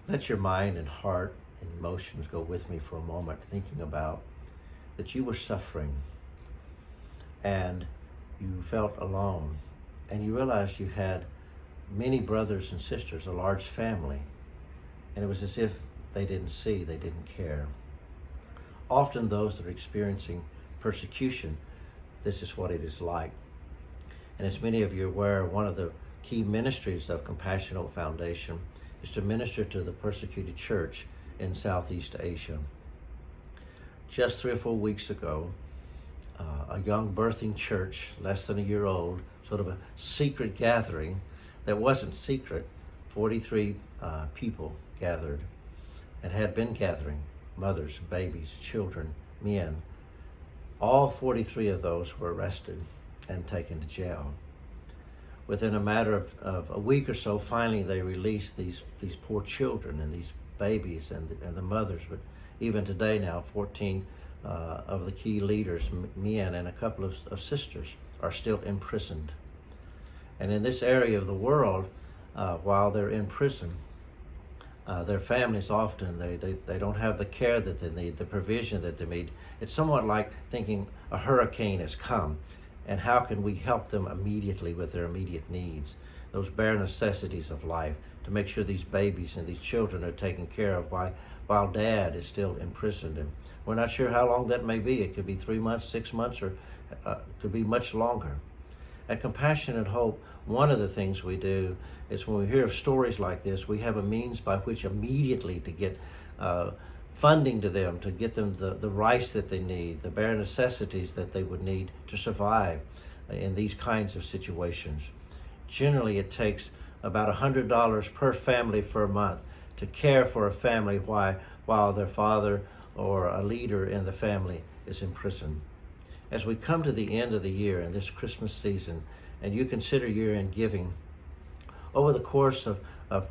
Let your mind and heart and emotions go with me for a moment, thinking about that you were suffering and you felt alone, and you realized you had many brothers and sisters, a large family, and it was as if they didn't see, they didn't care. Often those that are experiencing persecution, this is what it is like. And as many of you are aware, one of the key ministries of Compassion Hope Foundation is to minister to the persecuted church in Southeast Asia. Just 3 or 4 weeks ago, a young birthing church, less than a year old, sort of a secret gathering that wasn't secret, 43 people gathered and had been gathering, mothers, babies, children, men. All 43 of those were arrested and taken to jail. Within a matter of a week or so, finally they released these poor children and these babies and the mothers. But even today now, 14 of the key leaders, men and a couple of sisters, are still imprisoned. And in this area of the world, while they're in prison, their families often, they don't have the care that they need, the provision that they need. It's somewhat like thinking a hurricane has come, and how can we help them immediately with their immediate needs, those bare necessities of life, to make sure these babies and these children are taken care of while dad is still imprisoned. And we're not sure how long that may be. It could be 3 months, 6 months, or could be much longer. At Compassion and Hope, one of the things we do is when we hear of stories like this, we have a means by which immediately to get funding to them, to get them the rice that they need, the bare necessities that they would need to survive in these kinds of situations. Generally, it takes about $100 per family for a month to care for a family while their father or a leader in the family is in prison. As we come to the end of the year in this Christmas season, and you consider year-end giving, over the course of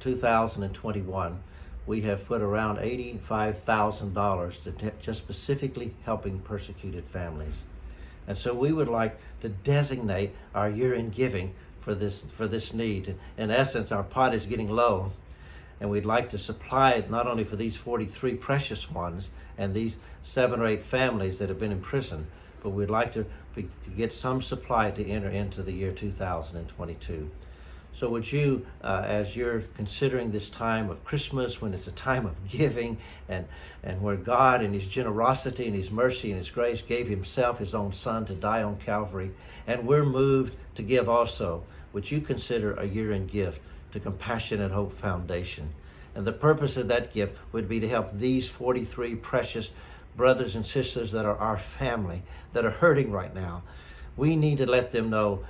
2021, we have put around $85,000 to just specifically helping persecuted families. And so we would like to designate our year-end giving for this need. In essence, our pot is getting low, and we'd like to supply it not only for these 43 precious ones and these 7 or 8 families that have been in prison, but we'd like to get some supply to enter into the year 2022. So would you, as you're considering this time of Christmas, when it's a time of giving, and where God in his generosity and his mercy and his grace gave himself, his own son, to die on Calvary, and we're moved to give also, would you consider a year-end gift to Compassion and Hope Foundation? And the purpose of that gift would be to help these 43 precious brothers and sisters that are our family, that are hurting right now. We need to let them know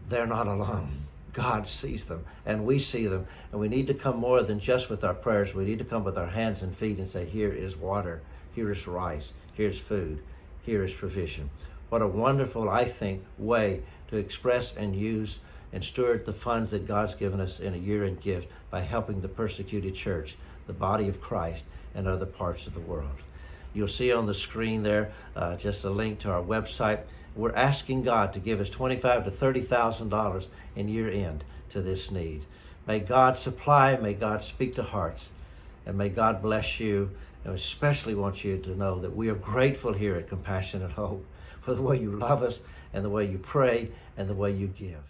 they're not alone. God sees them, and we see them, and we need to come more than just with our prayers. We need to come with our hands and feet and say, here is water, here is rice, here's food, here is provision. What a wonderful, I think, way to express and use and steward the funds that God's given us in a year-end gift by helping the persecuted church, the body of Christ, and other parts of the world. You'll see on the screen there just a link to our website. We're asking God to give us $25,000 to $30,000 in year-end to this need. May God supply, may God speak to hearts, and may God bless you. And especially want you to know that we are grateful here at Compassion and Hope for the way you love us and the way you pray and the way you give.